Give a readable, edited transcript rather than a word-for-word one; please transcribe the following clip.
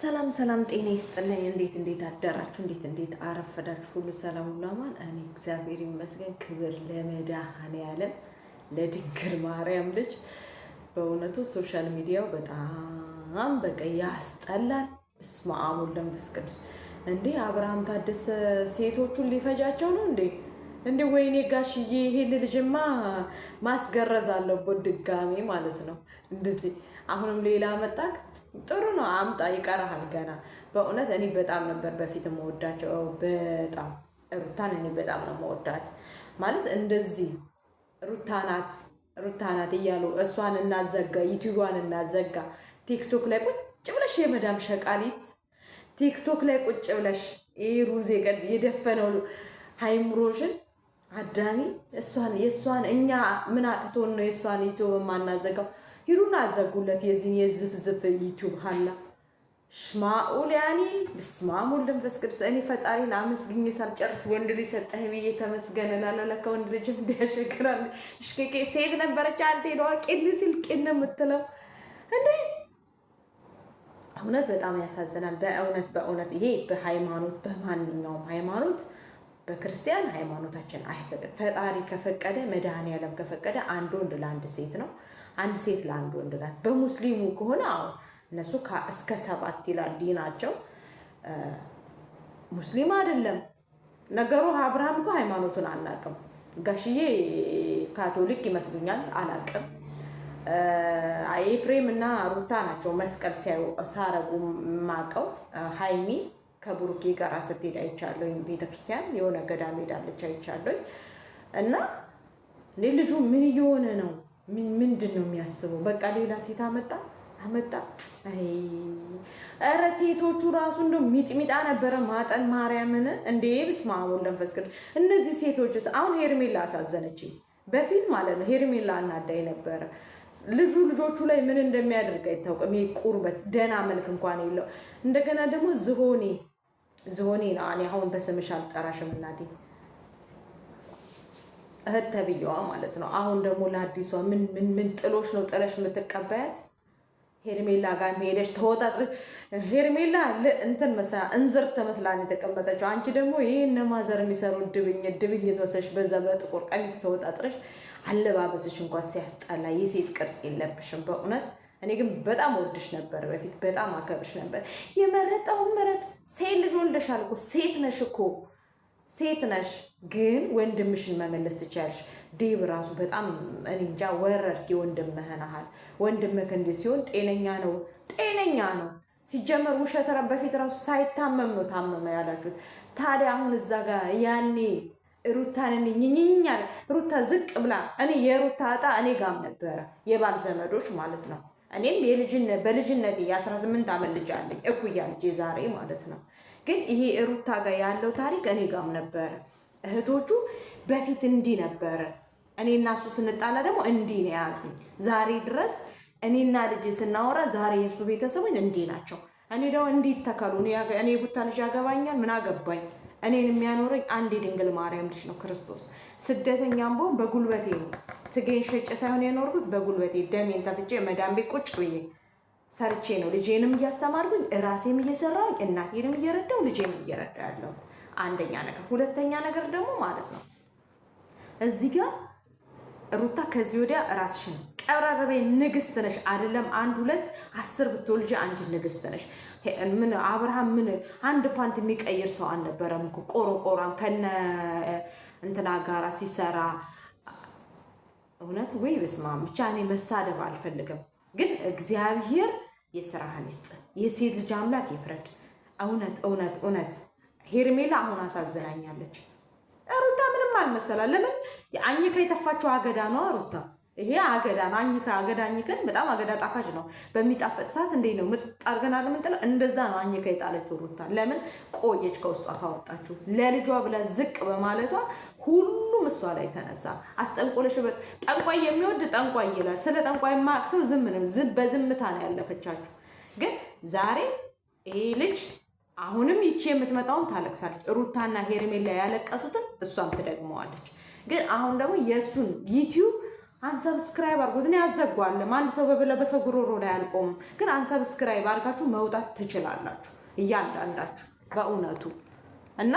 ሰላም ሰላም፣ ጤና ይስጥልኝ። እንዴት አደራችሁ? እንዴት አረፈዳችሁ? ሁሉ ሰላም ሁሉ አማን? እኔ እግዚአብሔር ይመስገን። ክብር ለመድኃኔዓለም ለድንግል ማርያም ልጅ። በእውነቱ ሶሻል ሚዲያው በጣም በቃ ያስጠላል። በስመ አብ ወወልድ ወመንፈስ ቅዱስ። እንዴ አብርሃም ታደሰ ሴቶቹን ሊፈጃቸው ነው እንዴ? ወይኔ ጋሽዬ፣ ይሄን ልጅማ ማስገረዝ አለበት ድጋሜ ማለት ነው። እንደዚህ አሁንም ሌላ መጣክ። ጥሩ ነው፣ አምጣ፣ ይቀርሃል ገና። በእውነት እኔ በጣም ነበር በፊት የምወዳቸው። በጣም ሩታን እኔ በጣም ነው የምወዳት። ማለት እንደዚህ ሩታናት እያሉ እሷን እናዘጋ፣ ዩቲዩቧን እናዘጋ። ቲክቶክ ላይ ቁጭ ብለሽ የመዳም ሸቃሊት ቲክቶክ ላይ ቁጭ ብለሽ ይህ ሩዝ የደፈነው ሃይምሮሽን አዳሚ የእሷን እኛ ምን አቅቶን ነው የእሷን ዩቲዩብ የማናዘጋው? ሂዱና አዘጉለት የዚህን የዝፍዝፍ ዩቲዩብ ሀላ ሽማኡል ያኒ ብስማም ወልድ መንፈስ ቅዱስ። እኔ ፈጣሪን አመስግኜ ሳልጨርስ ወንድ ልጅ ሰጠህ ብዬ ተመስገን እላለሁ። ለካ ወንድ ልጅም እንዲያሸግራል። እሽኬ ሴት ነበረች አንተ ሄደዋ ቂን ሲል ቂን የምትለው እንዴ! እውነት በጣም ያሳዝናል። በእውነት ይሄ በሃይማኖት በማንኛውም ሃይማኖት በክርስቲያን ሃይማኖታችን አይፈቅድም። ፈጣሪ ከፈቀደ መድኃኔዓለም ከፈቀደ አንድ ወንድ ለአንድ ሴት ነው፣ አንድ ሴት ለአንድ ወንድ ናት። በሙስሊሙ ከሆነ እነሱ እስከ 7 ይላል ዲናቸው። ሙስሊም አይደለም ነገሩ። አብርሃም እኮ ሃይማኖቱን አናቅም። ጋሽዬ ካቶሊክ ይመስሉኛል፣ አላቅም። ኤፍሬም እና ሩታ ናቸው መስቀል ሳረጉ ማቀው። ሃይሚ ከቡሩኬ ጋር ስትሄድ አይቻለሁ። ቤተክርስቲያን የሆነ ገዳም ሄዳለች አይቻለሁ። እና ልጁ ምን እየሆነ ነው? ምንድን ነው የሚያስበው? በቃ ሌላ ሴት አመጣ። ኧረ ሴቶቹ ራሱ እንደው ሚጥሚጣ ነበረ ማጠን ማርያምን። እንዴ በስመ አብ ወወልድ ወመንፈስ ቅዱስ። እነዚህ ሴቶችስ አሁን ሄርሜላ አሳዘነችኝ። በፊት ማለት ነው ሄርሜላ አናዳኝ ነበረ። ልጆቹ ላይ ምን እንደሚያደርግ አይታወቅም። ይሄ ቁርበት ደህና መልክ እንኳን የለው። እንደገና ደግሞ ዝሆኔ ነው። እኔ አሁን በስምሽ አልጠራሽም እናቴ፣ እህት ተብዬዋ ማለት ነው። አሁን ደግሞ ለአዲሷ ምን ጥሎሽ ነው ጥለሽ የምትቀበያት? ሄርሜላ ጋር ሄደሽ ተወጣጥረሽ ሄርሜላ እንትን መስላ እንዝር ተመስላን የተቀመጠችው። አንቺ ደግሞ ይሄን ማዘር የሚሰሩ ድብኝ ተወሰሽ በዛ በጥቁር ቀሚስ ተወጣጥረሽ። አለባበስሽ እንኳን ሲያስጠላ፣ የሴት ቅርጽ የለብሽም በእውነት። እኔ ግን በጣም ወድሽ ነበር በፊት፣ በጣም አከብሽ ነበር። የመረጠውን ምረጥ። ሴት ልጅ ወልደሻል እኮ፣ ሴት ነሽ እኮ፣ ሴት ነሽ። ግን ወንድምሽን መመለስ ትችያለሽ። ዴብ ራሱ በጣም እኔ እንጃ ወረድክ። ወንድምህናሃል። ወንድምህ እንዲህ ሲሆን ጤነኛ ነው ሲጀመር። ውሸት በፊት ራሱ ሳይታመም ነው ታመመ ያላችሁት። ታዲያ አሁን እዛ ጋር ያኔ ሩታን ኝኝኛል ሩታ ዝቅ ብላ እኔ የሩታ እጣ እኔ ጋም ነበረ፣ የባል ዘመዶች ማለት ነው። እኔም በልጅነቴ የ18 ዓመት ልጅ አለኝ፣ እኩያ ልጅ ዛሬ ማለት ነው። ግን ይሄ ሩታ ጋር ያለው ታሪክ እኔ ጋም ነበረ። እህቶቹ በፊት እንዲህ ነበረ። እኔ እና እሱ ስንጣላ ደግሞ እንዲህ ነው ያዙኝ። ዛሬ ድረስ እኔና ልጅ ስናወራ ዛሬ የእሱ ቤተሰቦች እንዲህ ናቸው። እኔ ደግሞ እንዲህ ተከሉ። እኔ ቡታ ልጅ ያገባኛል? ምን አገባኝ? እኔን የሚያኖረኝ አንድ የድንግል ማርያም ልጅ ነው ክርስቶስ። ስደተኛም ብሆን በጉልበቴ ነው። ስጋዬን ሸጬ ሳይሆን የኖርኩት በጉልበቴ ደሜን ተፍጬ መዳም ቤት ቁጭ ብዬ ሰርቼ ነው ልጄንም እያስተማርኩኝ እራሴም እየሰራሁኝ እናቴንም እየረዳው ልጄንም እየረዳ ያለው አንደኛ ነገር። ሁለተኛ ነገር ደግሞ ማለት ነው እዚህ ጋር ሩታ ከዚህ ወዲያ ራስሽን ቀብራረበ ንግስት ነሽ። አይደለም 1 2 10 ብትወልጂ አንቺ ንግስት ነሽ። ምን አብርሃም ምን አንድ ፓንት የሚቀይር ሰው አልነበረም እኮ። ቆሮቆራን ከነ እንትና ጋራ ሲሰራ እውነት ወይ በስማም። ብቻ እኔ መሳደብ አልፈልግም፣ ግን እግዚአብሔር የሥራህን ይስጥ። የሴት ልጅ አምላክ ይፍረድ። እውነት ሄርሜላ አሁን አሳዝናኛለች። ሩታ ምንም አልመሰላ። ለምን አኝካ የተፋቸው አገዳ ነው ሩታ። ይሄ አገዳ ነው። አገዳ አኝከን በጣም አገዳ ጣፋጭ ነው። በሚጣፈጥ ሰዓት እንዴ ነው ምጥጣርገና ለምንጥለው እንደዛ ነው አኝካ የጣለችው ሩታ። ለምን ቆየች ከውስጧ ካወጣችሁ? ለልጇ ብላ ዝቅ በማለቷ ሁሉም እሷ ላይ ተነሳ። አስጠንቆለሽ ጠንቋይ የሚወድ ጠንቋይ ይላል። ስለ ጠንቋይ ማቅሰው በዝምታ ነው ያለፈቻችሁ። ግን ዛሬ ይሄ ልጅ አሁንም ይቺ የምትመጣውን ታለቅሳለች። ሩታና ሄርሜላ ያለቀሱትን እሷም ትደግመዋለች። ግን አሁን ደግሞ የእሱን ዩቲዩብ አንሰብስክራይብ አድርጉት። እኔ ያዘጓለም አንድ ሰው በሰው ጉሮሮ ላይ አልቆምም፣ ግን አንሰብስክራይብ አድርጋችሁ መውጣት ትችላላችሁ እያንዳንዳችሁ በእውነቱ እና